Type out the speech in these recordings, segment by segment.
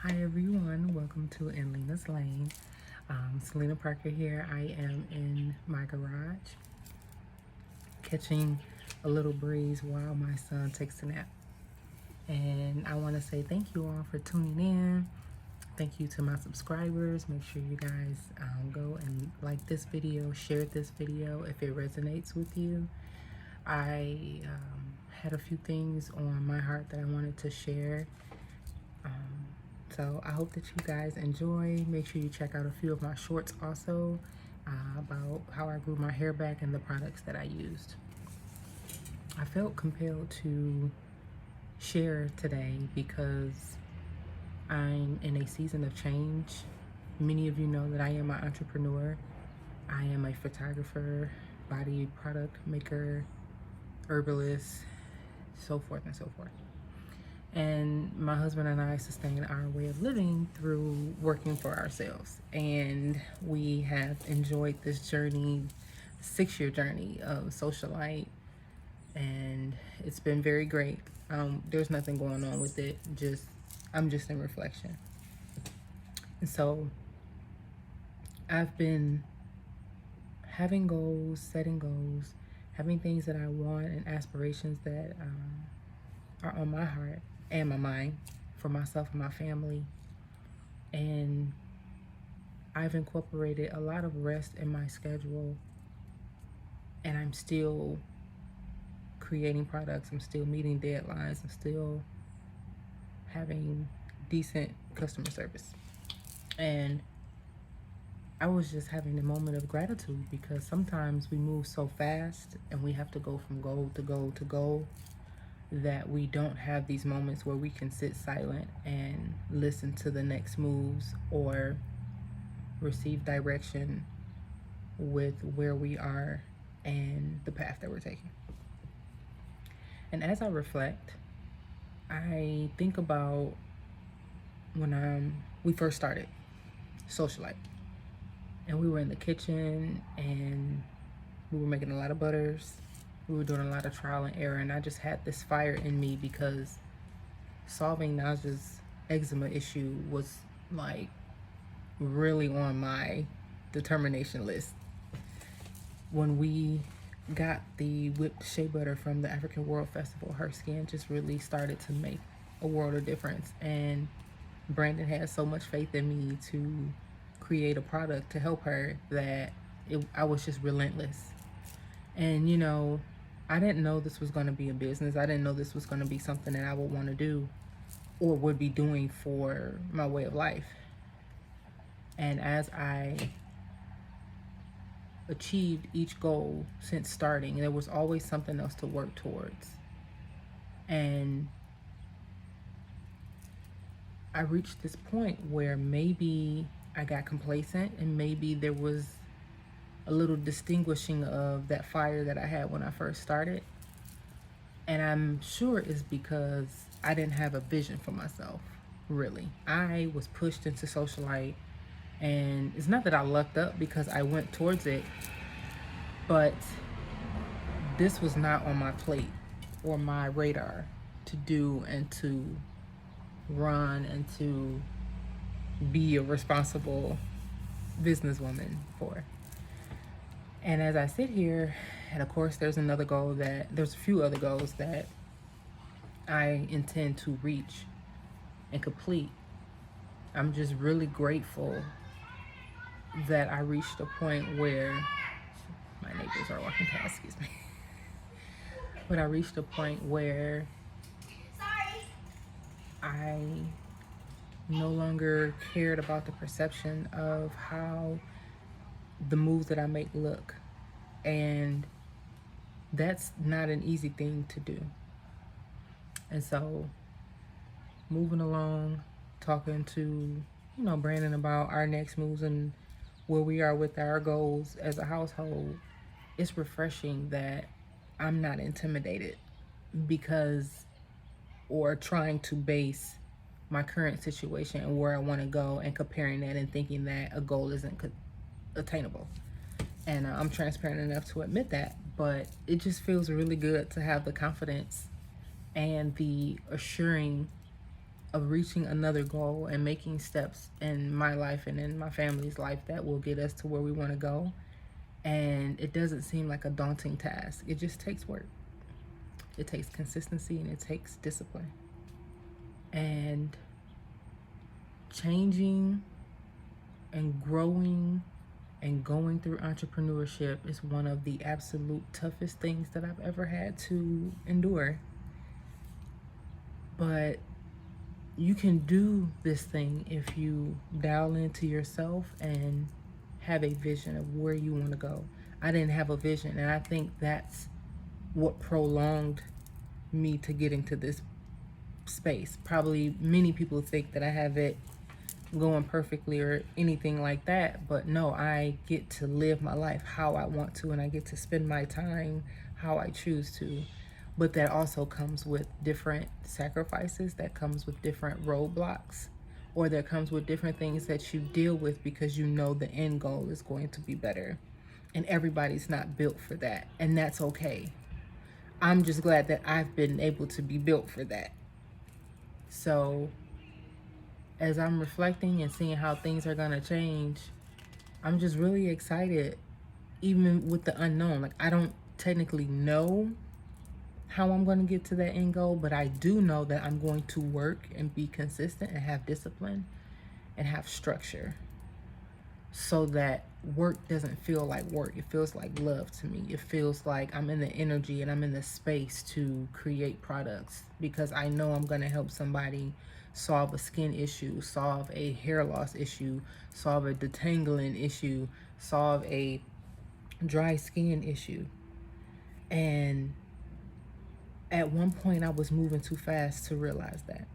Hi everyone, welcome to In Lena's Lane. Selena Parker here. I am in my garage catching a little breeze while my son takes a nap. And I want to say thank you all for tuning in. Thank you to my subscribers. Make sure you guys go and like this video, share this video if it resonates with you. I had a few things on my heart that I wanted to share. So I hope that you guys enjoy. Make sure you check out a few of my shorts also about how I grew my hair back and the products that I used. I felt compelled to share today because I'm in a season of change. Many of you know that I am an entrepreneur. I am a photographer, body product maker, herbalist, so forth and so forth. And my husband and I sustain our way of living through working for ourselves. And we have enjoyed this journey, 6-year journey of socialite, and it's been very great. There's nothing going on with it. I'm just in reflection. And so I've been having goals, setting goals, having things that I want and aspirations that are on my heart and my mind for myself and my family. And I've incorporated a lot of rest in my schedule, and I'm still creating products. I'm still meeting deadlines. I'm still having decent customer service. And I was just having a moment of gratitude because sometimes we move so fast and we have to go from goal to goal to goal that we don't have these moments where we can sit silent and listen to the next moves or receive direction with where we are and the path that we're taking. And as I reflect, I think about when we first started Socialite, and we were in the kitchen and we were making a lot of butters. We were doing a lot of trial and error, and I just had this fire in me because solving Naja's eczema issue was like really on my determination list. When we got the whipped shea butter from the African World Festival, her skin just really started to make a world of difference. And Brandon had so much faith in me to create a product to help her that I was just relentless. And you know, I didn't know this was going to be a business. I didn't know this was going to be something that I would want to do or would be doing for my way of life. And as I achieved each goal since starting, there was always something else to work towards. And I reached this point where maybe I got complacent and maybe there was a little distinguishing of that fire that I had when I first started. And I'm sure it's because I didn't have a vision for myself, really. I was pushed into socialite, and it's not that I lucked up because I went towards it, but this was not on my plate or my radar to do and to run and to be a responsible businesswoman for. And as I sit here, and of course there's a few other goals that I intend to reach and complete. I'm just really grateful that I reached a point where my neighbors are walking past, excuse me. But I reached a point where I no longer cared about the perception of how the moves that I make look. And that's not an easy thing to do. And so moving along, talking to, Brandon about our next moves and where we are with our goals as a household, it's refreshing that I'm not intimidated or trying to base my current situation and where I want to go and comparing that and thinking that a goal isn't attainable. And I'm transparent enough to admit that, but it just feels really good to have the confidence and the assuring of reaching another goal and making steps in my life and in my family's life that will get us to where we want to go. And it doesn't seem like a daunting task. It just takes work. It takes consistency and it takes discipline. And changing and growing and going through entrepreneurship is one of the absolute toughest things that I've ever had to endure. But you can do this thing if you dial into yourself and have a vision of where you want to go. I didn't have a vision, and I think that's what prolonged me to getting to this space. Probably many people think that I have it going perfectly or anything like that, but no, I get to live my life how I want to, and I get to spend my time how I choose to. But that also comes with different sacrifices, that comes with different roadblocks, or that comes with different things that you deal with because you know the end goal is going to be better. And everybody's not built for that, and that's okay. I'm just glad that I've been able to be built for that. So as I'm reflecting and seeing how things are gonna change, I'm just really excited, even with the unknown. Like, I don't technically know how I'm going to get to that end goal, but I do know that I'm going to work and be consistent and have discipline and have structure, so that work doesn't feel like work. It feels like love to me. It feels like I'm in the energy and I'm in the space to create products, because I know I'm going to help somebody solve a skin issue, solve a hair loss issue, solve a detangling issue, solve a dry skin issue. And at one point I was moving too fast to realize that.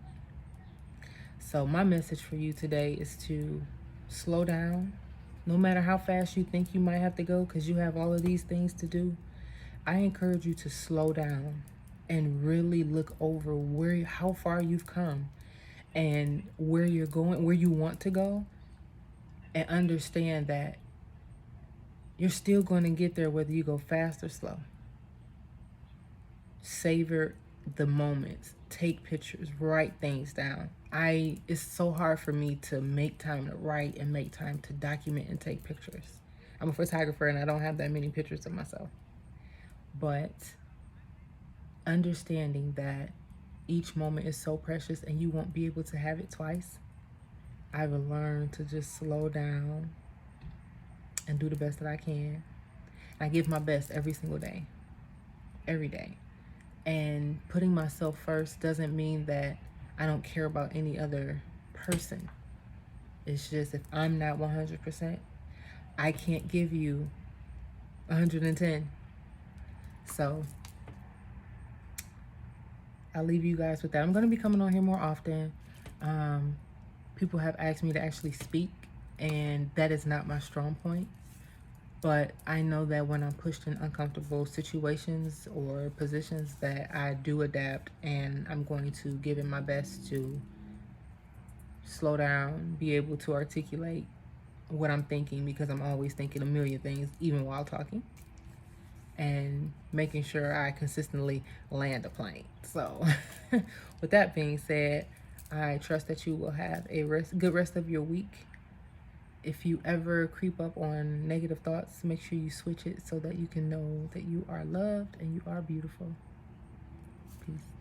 So my message for you today is to slow down. No matter how fast you think you might have to go because you have all of these things to do, I encourage you to slow down and really look over how far you've come and where you're going, where you want to go, and understand that you're still going to get there whether you go fast or slow. Savor the moments, take pictures, write things down. It's so hard for me to make time to write and make time to document and take pictures. I'm a photographer and I don't have that many pictures of myself. But understanding that each moment is so precious and you won't be able to have it twice, I've learned to just slow down and do the best that I can. I give my best every single day, every day. And putting myself first doesn't mean that I don't care about any other person. It's just, if I'm not 100%, I can't give you 110. So I'll leave you guys with that. I'm going to be coming on here more often. People have asked me to actually speak, and that is not my strong point. But I know that when I'm pushed in uncomfortable situations or positions, that I do adapt, and I'm going to give it my best to slow down, be able to articulate what I'm thinking, because I'm always thinking a million things, even while talking, and making sure I consistently land a plane. So with that being said, I trust that you will have a good rest of your week. If you ever creep up on negative thoughts, make sure you switch it so that you can know that you are loved and you are beautiful. Peace.